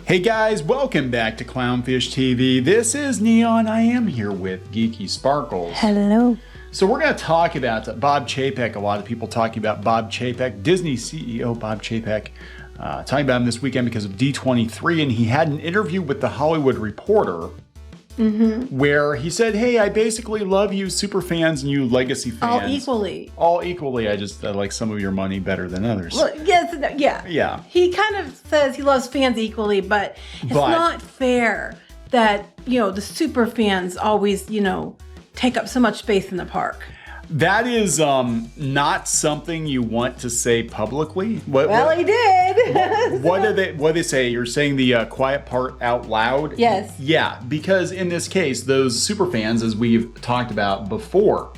Hey guys, welcome back to Clownfish TV. This is Neon. I am here with Geeky Sparkles. Hello. So we're going to talk about Bob Chapek. A lot of people talking about Bob Chapek, Disney CEO Bob Chapek. Talking about him this weekend because of D23, and he had an interview with The Hollywood Reporter where he said, hey, I basically love you superfans and you legacy fans. All equally. All equally. I like some of your money better than others. Well, yes, yeah. Yeah. He kind of says he loves fans equally, but it's not fair that, the super fans always, take up so much space in the park. That is not something you want to say publicly. He did. What do they say? You're saying the quiet part out loud? Yes. Yeah, because in this case, those super fans, as we've talked about before,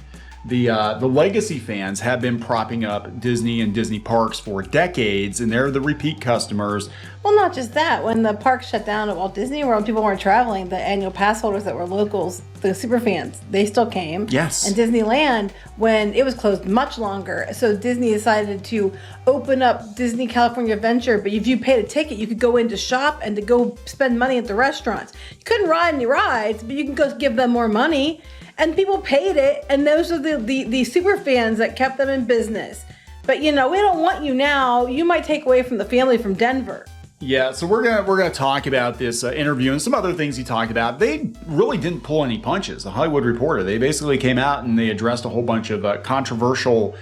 the legacy fans have been propping up Disney and Disney parks for decades, and they're the repeat customers. Well, not just that. When the park shut down at Walt Disney World, people weren't traveling. The annual pass holders that were locals, the super fans, they still came. Yes. And Disneyland, when it was closed much longer, so Disney decided to open up Disney California Adventure, but if you paid a ticket, you could go in to shop and to go spend money at the restaurants. You couldn't ride any rides, but you can go give them more money. And people paid it, and those are the super fans that kept them in business. But we don't want you now. You might take away from the family from Denver. Yeah, so we're gonna talk about this interview and some other things he talked about. They really didn't pull any punches. The Hollywood Reporter, they basically came out and they addressed a whole bunch of controversial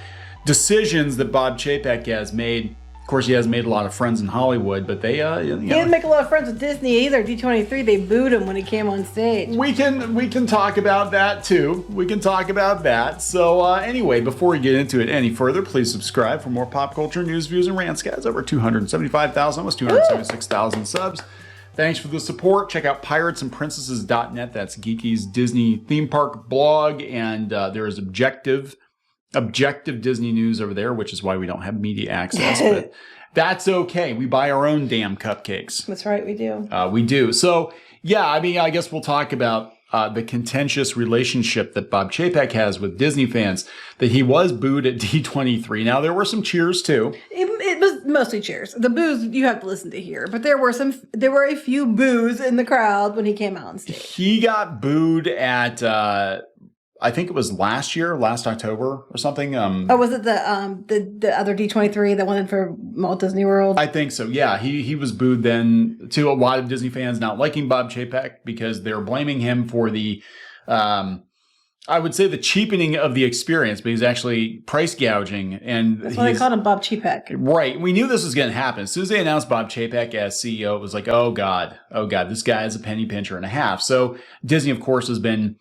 decisions that Bob Chapek has made. Of course, he has made a lot of friends in Hollywood, but they He didn't make a lot of friends with Disney either. D23, they booed him when he came on stage. We can talk about that too. We can talk about that. So anyway, before we get into it any further, please subscribe for more pop culture news, views, and rants, guys. Over 275,000, almost 276,000 subs. Thanks for the support. Check out piratesandprincesses.net. That's Geeky's Disney theme park blog, and there is objective Disney news over there, which is why we don't have media access, but that's okay. We buy our own damn cupcakes. That's right, we do. We do. So, yeah, I guess we'll talk about the contentious relationship that Bob Chapek has with Disney fans, that he was booed at D23. Now, there were some cheers, too. It was mostly cheers. The boos you have to listen to here, but there were a few boos in the crowd when he came out on stage. He got booed at... I think it was last October or something. Was it the other D23 that went for Walt Disney World? I think so. Yeah, he was booed then to a lot of Disney fans not liking Bob Chapek because they're blaming him for the, I would say the cheapening of the experience, but he's actually price gouging, and that's why they called him Bob Chapek. Right. We knew this was going to happen. As soon as they announced Bob Chapek as CEO, it was like, oh God, this guy is a penny pincher and a half. So Disney, of course, has been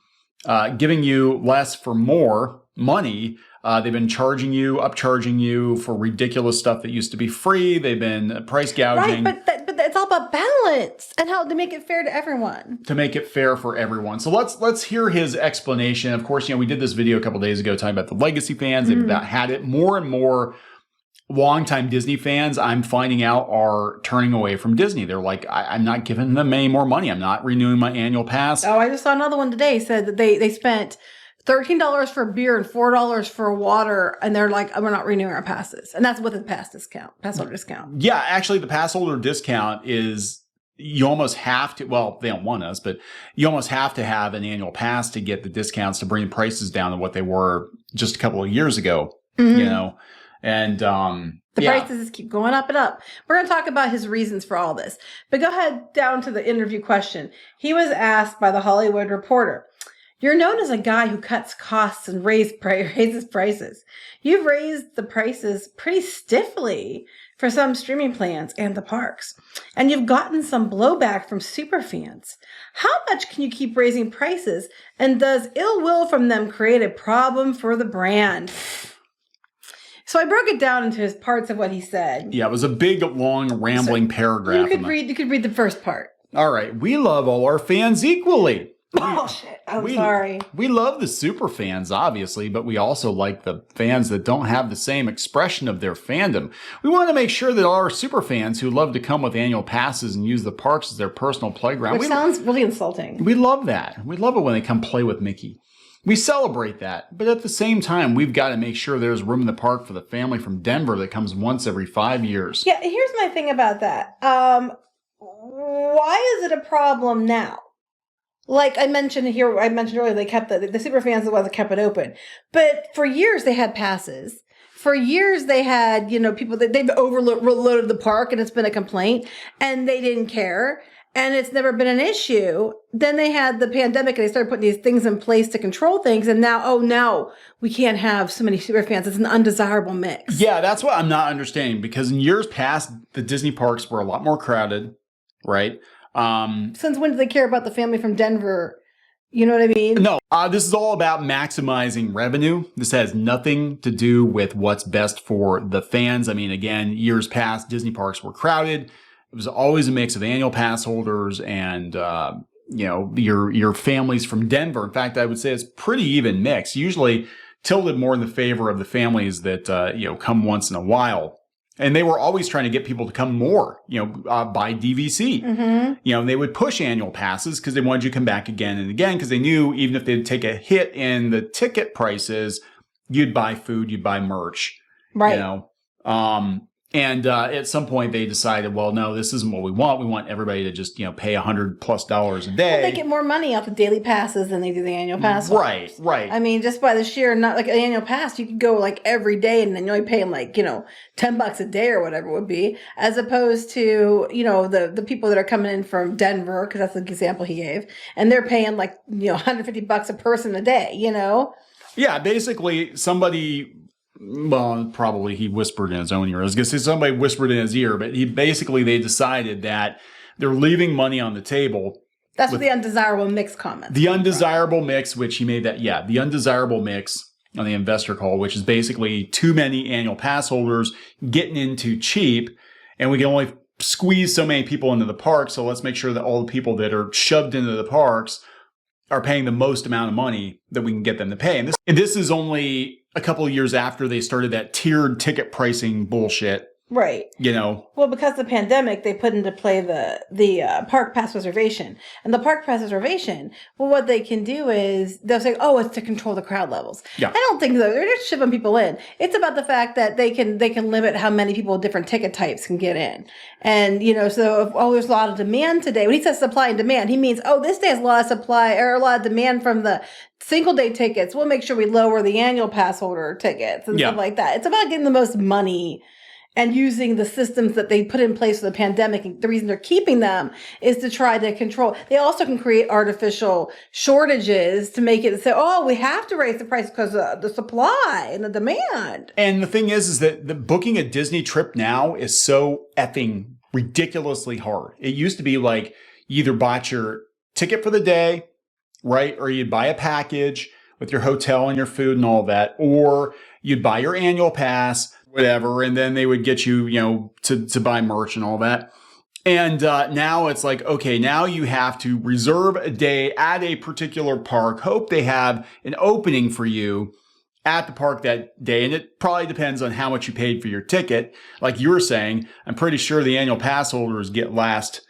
giving you less for more money. They've been upcharging you for ridiculous stuff that used to be free. They've been price gouging. Right, but it's all about balance and how to make it fair to everyone. To make it fair for everyone. So let's hear his explanation. Of course, we did this video a couple days ago talking about the legacy fans. They've about had it. More and more longtime Disney fans, I'm finding out, are turning away from Disney. They're like, I'm not giving them any more money. I'm not renewing my annual pass. Oh, I just saw another one today. Said that they spent $13 for beer and $4 for water, and they're like, we're not renewing our passes. And that's with a pass holder discount. Yeah, actually, the pass holder discount is, you almost have to, well, they don't want us, but you almost have to have an annual pass to get the discounts to bring prices down to what they were just a couple of years ago, And the prices just keep going up and up. We're going to talk about his reasons for all this. But go ahead down to the interview question. He was asked by the Hollywood Reporter, you're known as a guy who cuts costs and raises prices. You've raised the prices pretty stiffly for some streaming plans and the parks. And you've gotten some blowback from superfans. How much can you keep raising prices? And does ill will from them create a problem for the brand? So I broke it down into his parts of what he said. Yeah, it was a big, long, rambling paragraph. You could read the first part. All right. We love all our fans equally. Oh, shit. I'm sorry. We love the super fans, obviously, but we also like the fans that don't have the same expression of their fandom. We want to make sure that all our super fans who love to come with annual passes and use the parks as their personal playground. Which sounds really insulting. We love that. We love it when they come play with Mickey. We celebrate that, but at the same time, we've got to make sure there's room in the park for the family from Denver that comes once every 5 years. Yeah, here's my thing about that. why is it a problem now? Like I mentioned earlier, they kept the Superfans are the ones that kept it open. But for years, they had passes. For years, they had, people that they've overloaded the park and it's been a complaint and they didn't care. And it's never been an issue. Then they had the pandemic and they started putting these things in place to control things. And now, oh no, we can't have so many Superfans. It's an undesirable mix. Yeah, that's what I'm not understanding, because in years past, the Disney parks were a lot more crowded, right? Since when do they care about the family from Denver? You know what I mean? No, this is all about maximizing revenue. This has nothing to do with what's best for the fans. I mean, again, years past, Disney parks were crowded. It was always a mix of annual pass holders and, your families from Denver. In fact, I would say it's pretty even mix. Usually tilted more in the favor of the families that, come once in a while. And they were always trying to get people to come more, by DVC. Mm-hmm. And they would push annual passes because they wanted you to come back again and again, because they knew even if they'd take a hit in the ticket prices, you'd buy food, you'd buy merch. Right. And at some point they decided, well, no, this isn't what we want. We want everybody to just, pay $100+ a day. Well, they get more money off the daily passes than they do the annual pass. Right. I mean, just by the sheer, not like an annual pass, you could go like every day and then you're only paying like, $10 a day or whatever it would be, as opposed to, the people that are coming in from Denver, because that's the example he gave, and they're paying like, $150 a person a day, Yeah, basically somebody... Well, probably he whispered in his own ear. I was going to say somebody whispered in his ear, but they decided that they're leaving money on the table. That's what the undesirable mix comment. The undesirable mix, which he made the undesirable mix on the investor call, which is basically too many annual pass holders getting into cheap, and we can only squeeze so many people into the park, so let's make sure that all the people that are shoved into the parks are paying the most amount of money that we can get them to pay. And this is only a couple of years after they started that tiered ticket pricing bullshit. Right. Well, because of the pandemic, they put into play the park pass reservation. And the park pass reservation, what they can do is they'll say, oh, it's to control the crowd levels. Yeah. I don't think so. They're just shipping people in. It's about the fact that they can limit how many people with different ticket types can get in. And, so if, there's a lot of demand today. When he says supply and demand, he means, this day has a lot of supply or a lot of demand from the single day tickets. We'll make sure we lower the annual pass holder tickets and stuff like that. It's about getting the most money and using the systems that they put in place for the pandemic. And the reason they're keeping them is to try to control. They also can create artificial shortages to make it say, we have to raise the price because of the supply and the demand. And the thing is that the booking a Disney trip now is so effing ridiculously hard. It used to be like you either bought your ticket for the day, right? Or you'd buy a package with your hotel and your food and all that, or you'd buy your annual pass, whatever, and then they would get you, to buy merch and all that. And now it's like, okay, now you have to reserve a day at a particular park, hope they have an opening for you at the park that day. And it probably depends on how much you paid for your ticket. Like you were saying, I'm pretty sure the annual pass holders get last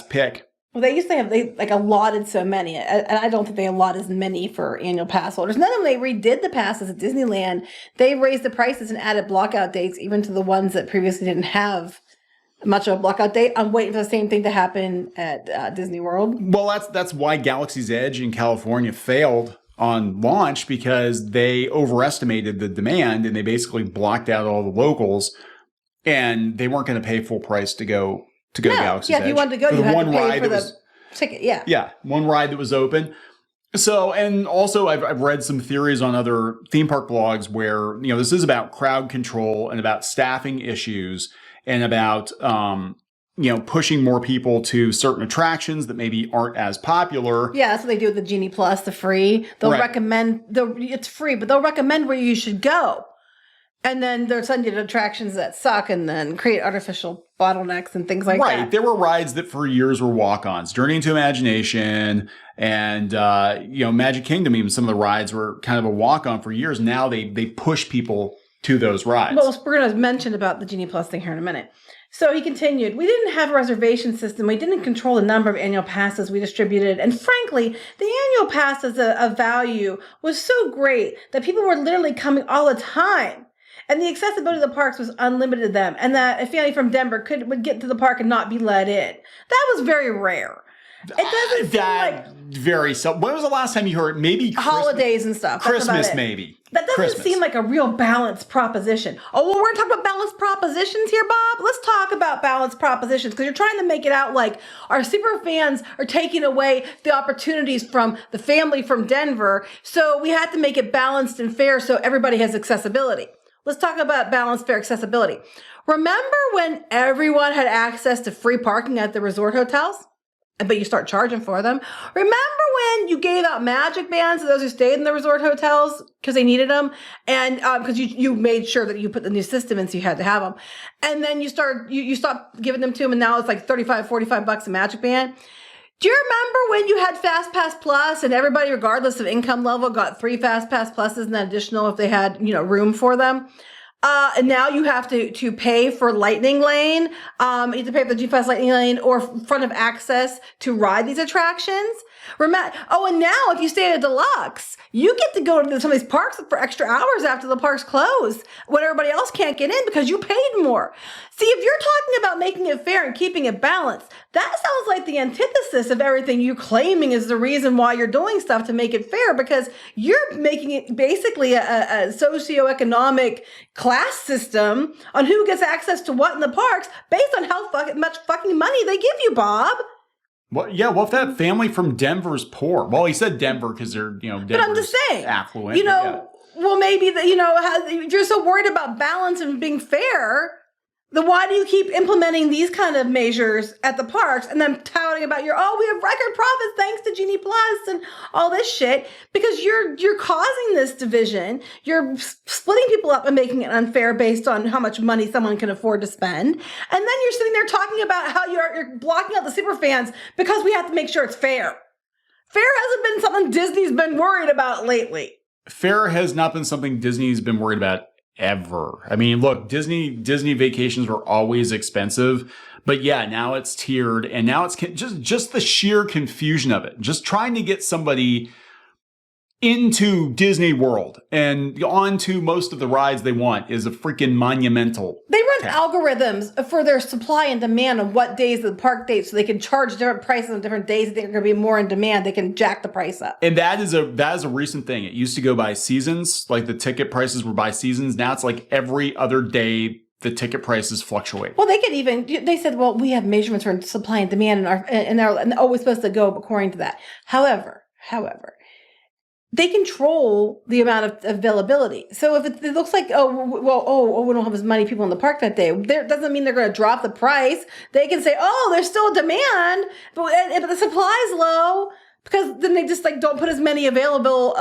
pick. Well, they used to have, they allotted so many, and I don't think they allot as many for annual pass holders. None of them, they redid the passes at Disneyland. They raised the prices and added blockout dates, even to the ones that previously didn't have much of a blockout date. I'm waiting for the same thing to happen at Disney World. Well, that's why Galaxy's Edge in California failed on launch, because they overestimated the demand and they basically blocked out all the locals, and they weren't going to pay full price to go Galaxy's Edge. If you wanted to go, you had to pay for the ticket. Yeah, one ride that was open. So, and also I've read some theories on other theme park blogs where, this is about crowd control and about staffing issues and about, pushing more people to certain attractions that maybe aren't as popular. Yeah, that's what they do with the Genie Plus, the free. They'll recommend, it's free, but they'll recommend where you should go. And then they're sending you to attractions that suck and then create artificial bottlenecks and things like that. Right. There were rides that for years were walk-ons. Journey into Imagination and, Magic Kingdom, even some of the rides were kind of a walk-on for years. Now they push people to those rides. Well, we're going to mention about the Genie Plus thing here in a minute. So he continued, we didn't have a reservation system. We didn't control the number of annual passes we distributed. And frankly, the annual pass as a value was so great that people were literally coming all the time. and the accessibility of the parks was unlimited to them, and that a family from Denver would get to the park and not be let in. That was very rare. It doesn't seem like very so. When was the last time you heard maybe holidays and stuff? Christmas, maybe. That doesn't seem like a real balanced proposition. Oh, well, we're talking about balanced propositions here, Bob. Let's talk about balanced propositions, because you're trying to make it out like our super fans are taking away the opportunities from the family from Denver. So we had to make it balanced and fair so everybody has accessibility. Let's talk about balanced, fair accessibility. Remember when everyone had access to free parking at the resort hotels? But you start charging for them. Remember when you gave out magic bands to those who stayed in the resort hotels because they needed them, and because you made sure that you put the new system in, so you had to have them, and then you stopped giving them to them, and now it's like $35-$45 a magic band. Do you remember when you had Fast Pass Plus and everybody, regardless of income level, got 3 Fast Pass Pluses and then additional if they had room for them? And now you have to pay for Lightning Lane. You have to pay for the G-Fast Lightning Lane or front of access to ride these attractions. And now if you stay at a deluxe, you get to go to some of these parks for extra hours after the parks close when everybody else can't get in because you paid more. See, if you're talking about making it fair and keeping it balanced, that sounds like the antithesis of everything you're claiming is the reason why you're doing stuff to make it fair, because you're making it basically a socioeconomic class system on who gets access to what in the parks based on how much fucking money they give you, Bob. Well, yeah. Well, if that family from Denver's poor, well, he said Denver because they're Denver's but I'm just saying, affluent. Well, maybe that you're so worried about balance and being fair. Then why do you keep implementing these kind of measures at the parks and then touting about we have record profits thanks to Genie Plus and all this shit? Because you're causing this division. You're splitting people up and making it unfair based on how much money someone can afford to spend. And then you're sitting there talking about how you're blocking out the super fans because we have to make sure it's fair. Fair hasn't been something Disney's been worried about lately. Fair has not been something Disney's been worried about ever. I mean, look, Disney vacations were always expensive, but yeah, now it's tiered, and now it's just the sheer confusion of it. Just trying to get somebody into Disney World and onto most of the rides they want is a freaking monumental. They run algorithms for their supply and demand on what days of the park dates, so they can charge different prices on different days that they're going to be more in demand. They can jack the price up. And that is a recent thing. It used to go by seasons, like the ticket prices were by seasons. Now it's like every other day the ticket prices fluctuate. Well, they said, well, we have measurements for supply and demand and they're always supposed to go according to that. However, they control the amount of availability. So if it looks like, we don't have as many people in the park that day, that doesn't mean they're going to drop the price. They can say, there's still demand, but the supply's low, because then they just don't put as many available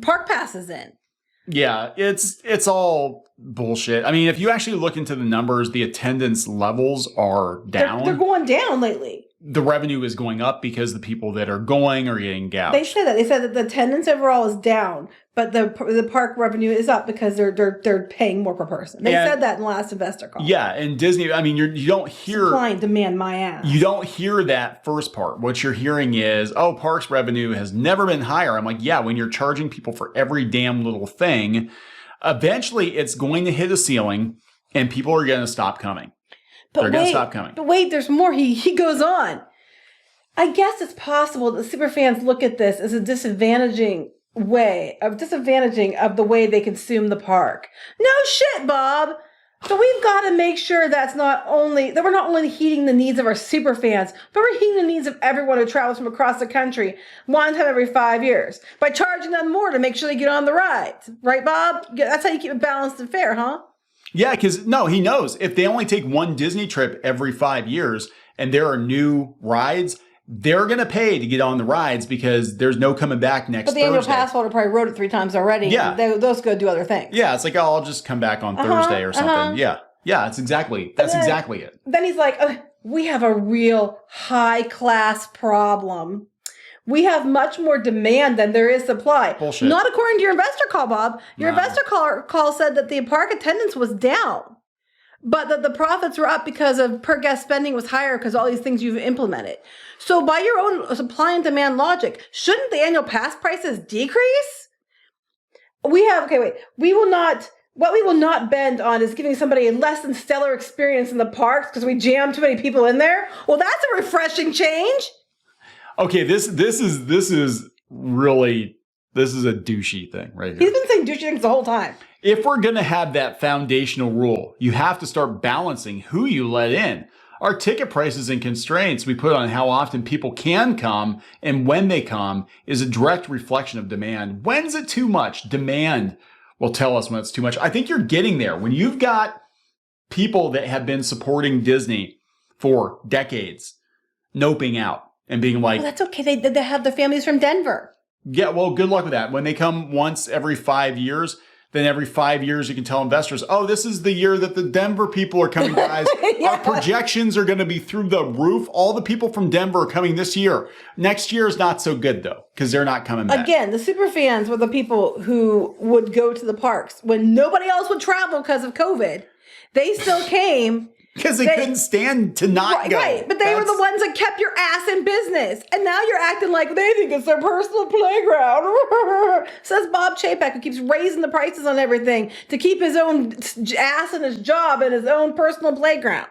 park passes in. Yeah, it's all bullshit. I mean, if you actually look into the numbers, the attendance levels are down. They're going down lately. The revenue is going up because the people that are going are getting gouged. They said that. They said that the attendance overall is down, but the park revenue is up because they're paying more per person. They said that in the last investor call. Yeah, and Disney, I mean, you don't hear supply and demand my ass. You don't hear that first part. What you're hearing is, parks revenue has never been higher. I'm like, yeah, when you're charging people for every damn little thing, eventually it's going to hit a ceiling and people are going to stop coming. They're going to stop coming. But wait, there's more. He goes on. I guess it's possible that superfans look at this as a disadvantaging of the way they consume the park. No shit, Bob. So we've got to make sure that we're not only heeding the needs of our superfans, but we're heeding the needs of everyone who travels from across the country one time every 5 years by charging them more to make sure they get on the rides. Right, Bob? That's how you keep it balanced and fair, huh? Yeah, because he knows if they only take one Disney trip every 5 years and there are new rides, they're going to pay to get on the rides because there's no coming back next Thursday. But the annual pass holder probably rode it 3 times already. Yeah. Those go do other things. Yeah, it's like, I'll just come back on Thursday or something. Yeah. Yeah, that's exactly it. Then he's like, we have a real high-class problem. We have much more demand than there is supply. Bullshit. Not according to your investor call, Bob. Your investor call said that the park attendance was down, but that the profits were up because of per guest spending was higher because all these things you've implemented. So by your own supply and demand logic, shouldn't the annual pass prices decrease? We will not What we will not bend on is giving somebody a less than stellar experience in the parks because we jam too many people in there. Well, that's a refreshing change. Okay, this is really a douchey thing right here. He's been saying douchey things the whole time. If we're going to have that foundational rule, you have to start balancing who you let in. Our ticket prices and constraints we put on how often people can come and when they come is a direct reflection of demand. When's it too much? Demand will tell us when it's too much. I think you're getting there. When you've got people that have been supporting Disney for decades, noping out and being like... Well, that's okay. They have the families from Denver. Yeah, well, good luck with that. When they come once every 5 years, then every 5 years you can tell investors, oh, this is the year that the Denver people are coming, guys. Yeah. Our projections are going to be through the roof. All the people from Denver are coming this year. Next year is not so good, though, because they're not coming back. Again, the Superfans were the people who would go to the parks when nobody else would travel because of COVID. They still came. Because they couldn't stand to not go. Right, but they were the ones that kept your ass in business. And now you're acting like they think it's their personal playground. Says Bob Chapek, who keeps raising the prices on everything to keep his own ass in his job and his own personal playground.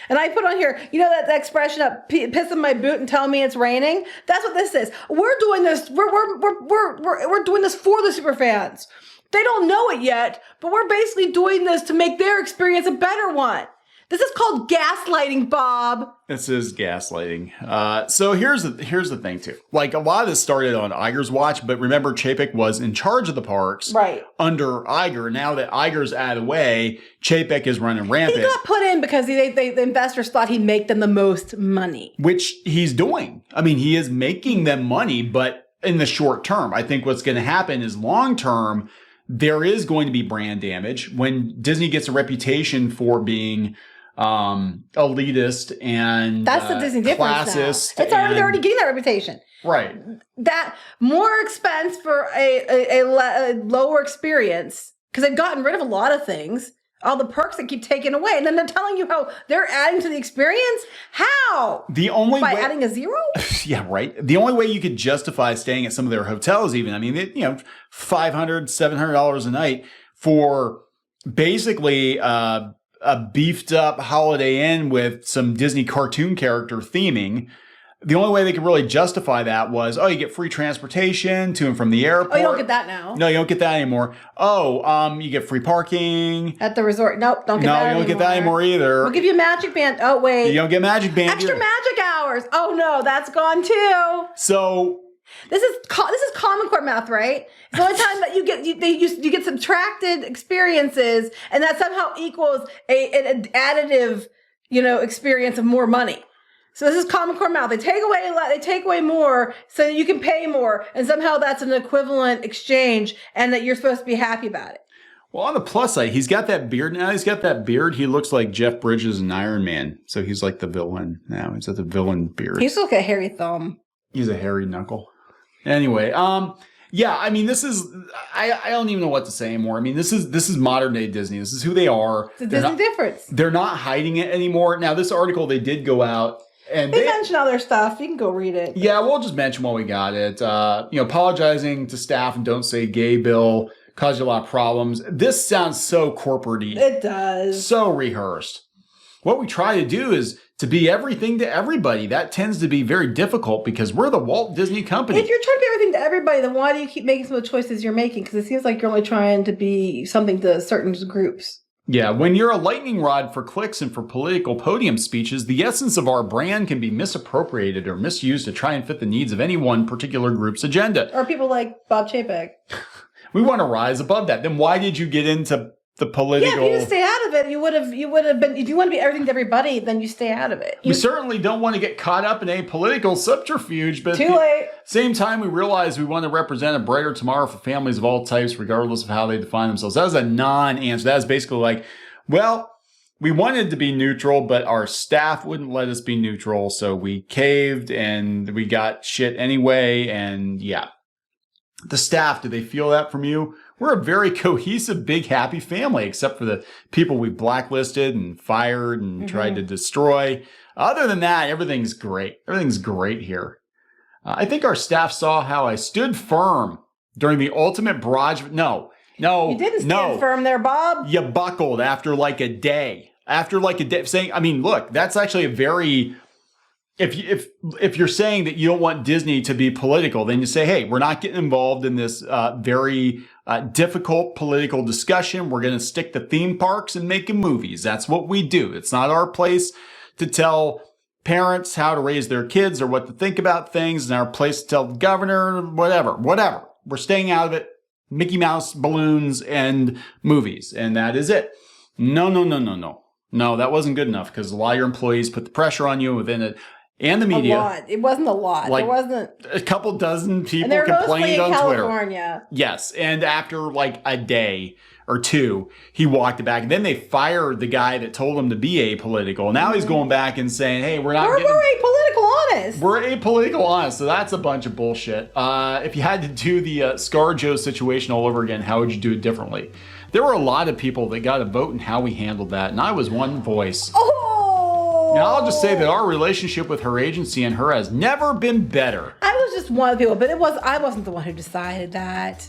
And I put on here, you know that expression of pissing my boot and telling me it's raining? That's what this is. We're doing this. We're doing this for the superfans. They don't know it yet, but we're basically doing this to make their experience a better one. This is called gaslighting, Bob. This is gaslighting. So here's the thing, too. Like, a lot of this started on Iger's watch, but remember, Chapek was in charge of the parks under Iger. Now that Iger's out of the way, Chapek is running rampant. He got put in because the investors thought he'd make them the most money. Which he's doing. I mean, he is making them money, but in the short term. I think what's going to happen is long term, there is going to be brand damage. When Disney gets a reputation for being... elitist and that's the Disney difference now. They're already getting that reputation. Right. That more expense for a lower experience because they've gotten rid of a lot of things. All the perks that keep taken away, and then they're telling you how they're adding to the experience. How? By adding a zero? Yeah, right. The only way you could justify staying at some of their hotels, even, I mean, $500, $700 a night for basically a beefed up Holiday Inn with some Disney cartoon character theming. The only way they could really justify that was, you get free transportation to and from the airport. Oh, you don't get that now. No, you don't get that anymore. You get free parking. At the resort. Nope, don't get that anymore. No, you don't get that anymore either. We'll give you a magic band. Oh, wait. You don't get magic band. Extra magic hours. Oh, no, that's gone too. So... This is Common Core math, right? It's the only time that you get subtracted experiences, and that somehow equals an additive, experience of more money. So this is Common Core math. They take away more so that you can pay more, and somehow that's an equivalent exchange, and that you're supposed to be happy about it. Well, on the plus side, he's got that beard now. He's got that beard. He looks like Jeff Bridges in Iron Man. So he's like the villain now. He's got the villain beard. He's like a hairy thumb. He's a hairy knuckle. Anyway, yeah, I mean, this is, I don't even know what to say anymore. I mean, this is modern day Disney. This is who they are. It's a Disney difference. They're not hiding it anymore. Now, this article, they did go out and they mention all their stuff. You can go read it. Yeah, we'll just mention while we got it. Apologizing to staff and don't say gay bill caused you a lot of problems. This sounds so corporate-y. It does. So rehearsed. What we try to do is to be everything to everybody. That tends to be very difficult because we're the Walt Disney Company. If you're trying to be everything to everybody, then why do you keep making some of the choices you're making? Because it seems like you're only trying to be something to certain groups. Yeah, when you're a lightning rod for clicks and for political podium speeches, the essence of our brand can be misappropriated or misused to try and fit the needs of any one particular group's agenda. Or people like Bob Chapek. We want to rise above that. Then why did you get into the political... Yeah, if you just stay out of it, you would have been... If you want to be everything to everybody, then you stay out of it. We certainly don't want to get caught up in a political subterfuge, but... Too late. Same time, we realize we want to represent a brighter tomorrow for families of all types, regardless of how they define themselves. That was a non-answer. That was basically like, well, we wanted to be neutral, but our staff wouldn't let us be neutral, so we caved, and we got shit anyway, and yeah. The staff, do they feel that from you? We're a very cohesive, big, happy family, except for the people we blacklisted and fired and tried to destroy. Other than that, everything's great. Everything's great here. I think our staff saw how I stood firm during the ultimate barrage. No, No, You didn't stand firm there, Bob. You buckled after like a day. After like a day, saying, I mean, look, that's actually a very, if you're saying that you don't want Disney to be political, then you say, hey, we're not getting involved in this very difficult political discussion. We're going to stick to theme parks and making movies. That's what we do. It's not our place to tell parents how to raise their kids or what to think about things. It's our place to tell the governor, whatever. We're staying out of it. Mickey Mouse, balloons, and movies. And that is it. No. No, that wasn't good enough because a lot of your employees put the pressure on you within it. And the media. A lot. It wasn't a lot. Like, it wasn't. A couple dozen people And they're complained on California. Twitter. Yes. And after like a day or two, he walked it back. And then they fired the guy that told him to be apolitical. Now he's going back and saying, hey, we're apolitical honest. We're apolitical honest. So that's a bunch of bullshit. If you had to do the ScarJo situation all over again, how would you do it differently? There were a lot of people that got a vote in how we handled that. And I was one voice. Oh! Now, I'll just say that our relationship with her agency and her has never been better. I was just one of the people, but I wasn't the one who decided that.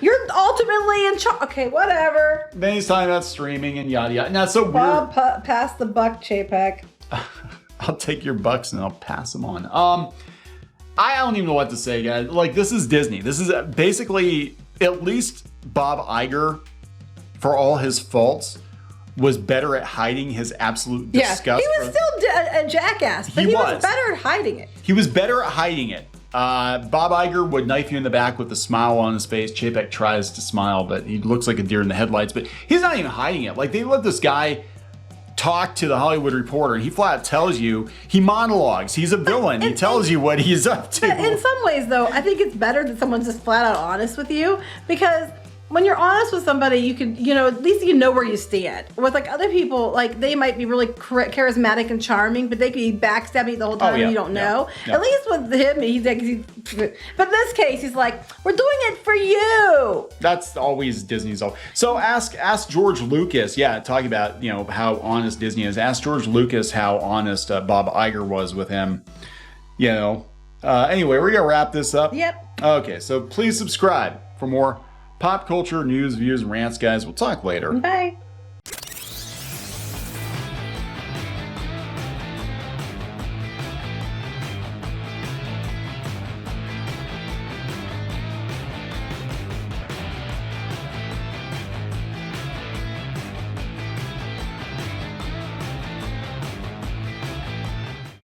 You're ultimately in charge. Okay, whatever. Then he's talking about streaming and yada yada. Now, it's so weird. Bob, pass the buck, Chapek. I'll take your bucks and I'll pass them on. I don't even know what to say, guys. Like, this is Disney. This is basically, at least Bob Iger, for all his faults, was better at hiding his absolute disgust. Yeah, he was still a jackass, but he was better at hiding it. He was better at hiding it. Bob Iger would knife you in the back with a smile on his face. Chapek tries to smile, but he looks like a deer in the headlights. But he's not even hiding it. Like, they let this guy talk to the Hollywood Reporter, and he flat out tells you, he monologues. He's a villain. He tells you what he's up to. But in some ways, though, I think it's better that someone's just flat out honest with you, because when you're honest with somebody, you can, at least you know where you stand. With like other people, like they might be really charismatic and charming, but they could be backstabbing the whole time and you don't know. Yeah. At least with him, but in this case, he's like, we're doing it for you. That's always Disney's all. So ask George Lucas, talking about, how honest Disney is. Ask George Lucas how honest Bob Iger was with him, Anyway, we're going to wrap this up. Yep. Okay, so please subscribe for more pop culture news, views, and rants, guys. We'll talk later. Bye.